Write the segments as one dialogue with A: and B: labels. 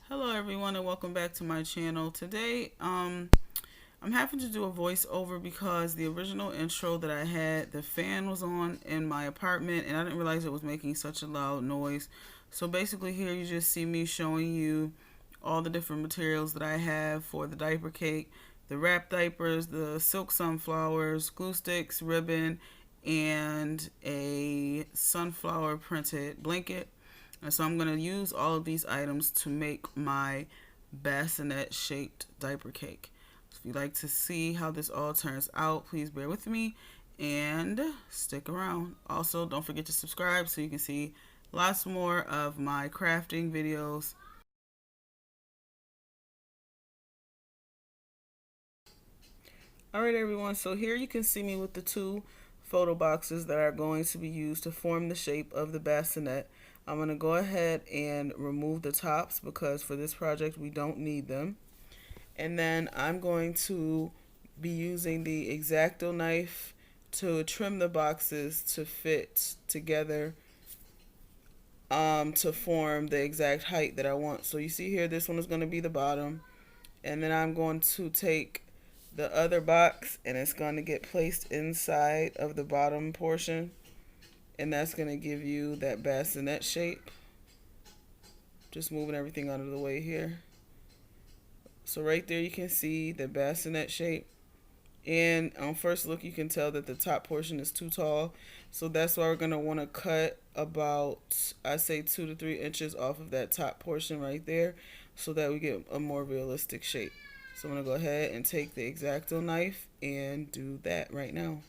A: Hello everyone and welcome back to my channel. Today I'm having to do a voiceover because the original intro that I had, the fan was on in my apartment and I didn't realize it was making such a loud noise. So basically here you just see me showing you all the different materials that I have for the diaper cake, the wrap diapers, the silk sunflowers, glue sticks, ribbon, and a sunflower printed blanket. And so I'm going to use all of these items to make my bassinet shaped diaper cake. So if you'd like to see how this all turns out, please bear with me and stick around. Also, don't forget to subscribe so you can see lots more of my crafting videos. Alright everyone, so here you can see me with the two photo boxes that are going to be used to form the shape of the bassinet. I'm going to go ahead and remove the tops because for this project we don't need them. And then I'm going to be using the X-Acto knife to trim the boxes to fit together to form the exact height that I want. So you see here, this one is going to be the bottom. And then I'm going to take the other box and it's going to get placed inside of the bottom portion. And that's going to give you that bassinet shape. Just moving everything out of the way here. So right there you can see the bassinet shape. And on first look you can tell that the top portion is too tall. So that's why we're going to want to cut about, I say 2 to 3 inches off of that top portion right there so that we get a more realistic shape. So I'm going to go ahead and take the X-Acto knife and do that right now.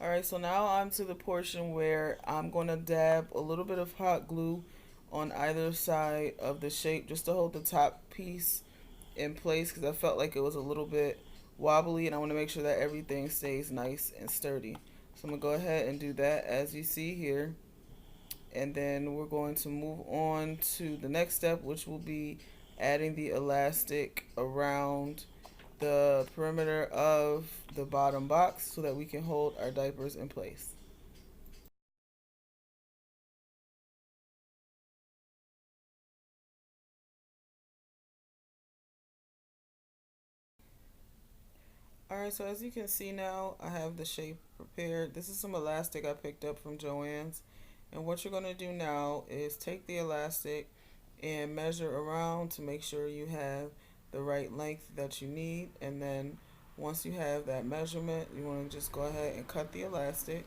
A: Alright, so now I'm to the portion where I'm going to dab a little bit of hot glue on either side of the shape just to hold the top piece in place because I felt like it was a little bit wobbly and I want to make sure that everything stays nice and sturdy. So I'm going to go ahead and do that as you see here. And then we're going to move on to the next step, which will be adding the elastic around the perimeter of the bottom box so that we can hold our diapers in place. Alright, so as you can see now, I have the shape prepared. This is some elastic I picked up from Joann's. And what you're going to do now is take the elastic and measure around to make sure you have the right length that you need. And then once you have that measurement, you want to just go ahead and cut the elastic.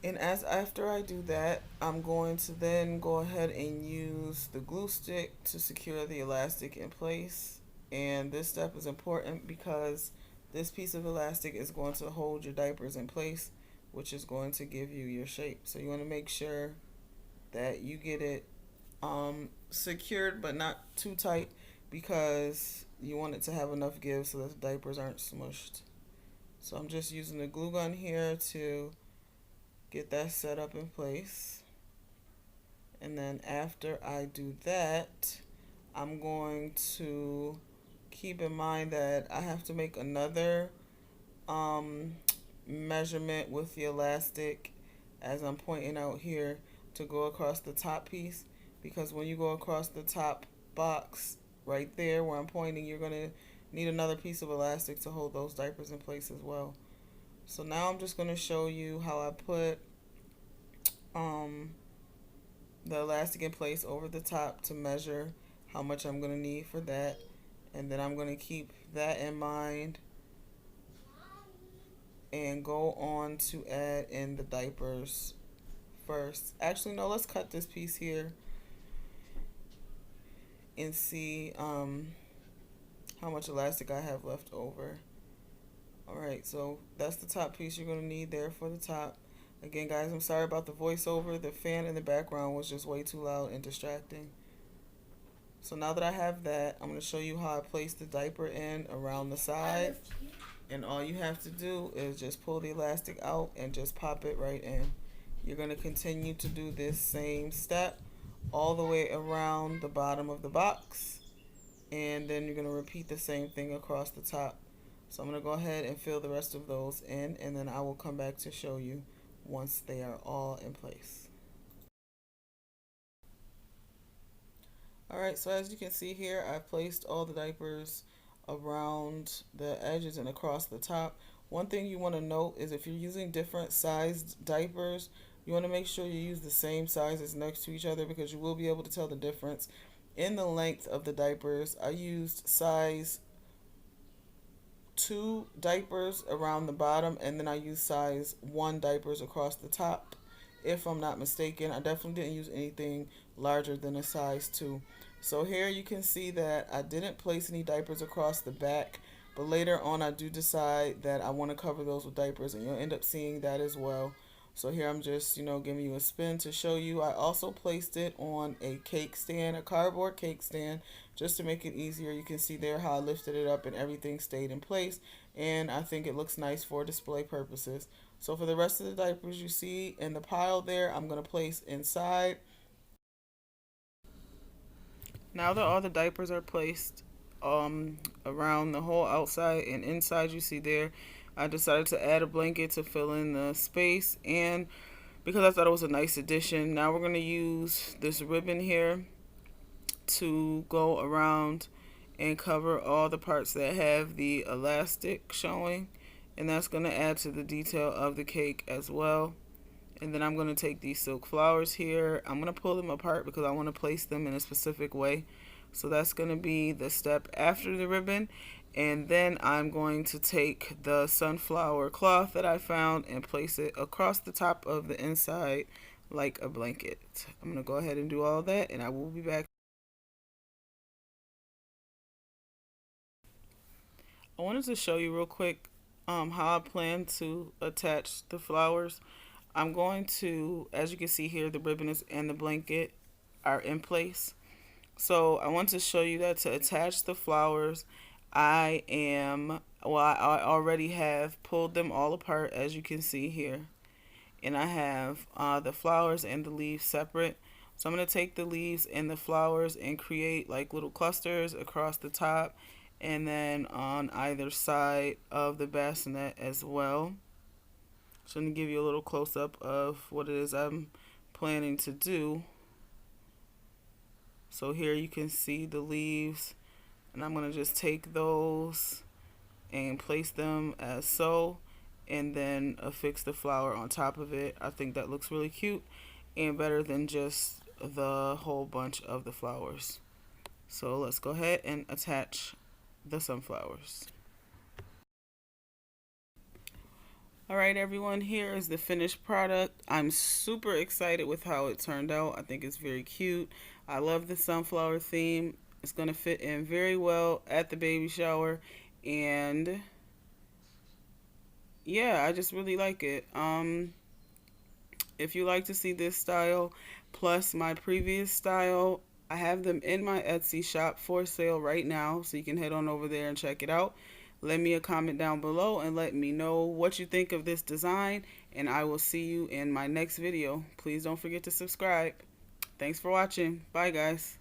A: And as after I do that, I'm going to then go ahead and use the glue stick to secure the elastic in place. And this step is important because this piece of elastic is going to hold your diapers in place which is going to give you your shape. So you want to make sure that you get it secured but not too tight, because you want it to have enough give so that the diapers aren't smushed. So I'm just using the glue gun here to get that set up in place. And then after I do that, I'm going to keep in mind that I have to make another measurement with the elastic, as I'm pointing out here, to go across the top piece, because when you go across the top box right there where I'm pointing, you're going to need another piece of elastic to hold those diapers in place as well. So now I'm just going to show you how I put the elastic in place over the top to measure how much I'm going to need for that. And then I'm going to keep that in mind and go on to add in the diapers first. Actually, no, let's cut this piece here and see how much elastic I have left over. Alright, so that's the top piece you're going to need there for the top. Again, guys, I'm sorry about the voiceover. The fan in the background was just way too loud and distracting. So now that I have that, I'm going to show you how I place the diaper in around the side. And all you have to do is just pull the elastic out and just pop it right in. You're going to continue to do this same step all the way around the bottom of the box. And then you're going to repeat the same thing across the top. So I'm going to go ahead and fill the rest of those in, and then I will come back to show you once they are all in place. Alright, so as you can see here, I've placed all the diapers around the edges and across the top. One thing you want to note is if you're using different sized diapers, you want to make sure you use the same sizes next to each other, because you will be able to tell the difference in the length of the diapers. I used size 2 diapers around the bottom, and then I used size 1 diapers across the top, if I'm not mistaken. I definitely didn't use anything larger than a size 2. So here you can see that I didn't place any diapers across the back, but later on I do decide that I want to cover those with diapers, and you'll end up seeing that as well. So here I'm just, giving you a spin to show you. I also placed it on a cake stand, a cardboard cake stand, just to make it easier. You can see there how I lifted it up and everything stayed in place, and I think it looks nice for display purposes. So for the rest of the diapers you see in the pile there, I'm going to place inside. Now that all the diapers are placed around the whole outside and inside you see there, I decided to add a blanket to fill in the space, and because I thought it was a nice addition, now we're going to use this ribbon here to go around and cover all the parts that have the elastic showing, and that's going to add to the detail of the cake as well. And then I'm going to take these silk flowers here. I'm going to pull them apart because I want to place them in a specific way. So that's going to be the step after the ribbon. And then I'm going to take the sunflower cloth that I found and place it across the top of the inside like a blanket. I'm going to go ahead and do all that, and I will be back. I wanted to show you real quick how I plan to attach the flowers. I'm going to, as you can see here, the ribbon is and the blanket are in place. So I want to show you that to attach the flowers, I already have pulled them all apart, as you can see here. And I have the flowers and the leaves separate. So I'm going to take the leaves and the flowers and create like little clusters across the top, and then on either side of the bassinet as well. So I'm going to give you a little close-up of what it is I'm planning to do. So here you can see the leaves, and I'm going to just take those and place them as so, and then affix the flower on top of it. I think that looks really cute and better than just the whole bunch of the flowers. So let's go ahead and attach the sunflowers. Alright everyone, here is the finished product. I'm super excited with how it turned out. I think it's very cute. I love the sunflower theme. It's going to fit in very well at the baby shower, and yeah, I just really like it. If you like to see this style plus my previous style, I have them in my Etsy shop for sale right now, so you can head on over there and check it out. Let me a comment down below and let me know what you think of this design, and I will see you in my next video. Please don't forget to subscribe. Thanks for watching. Bye, guys.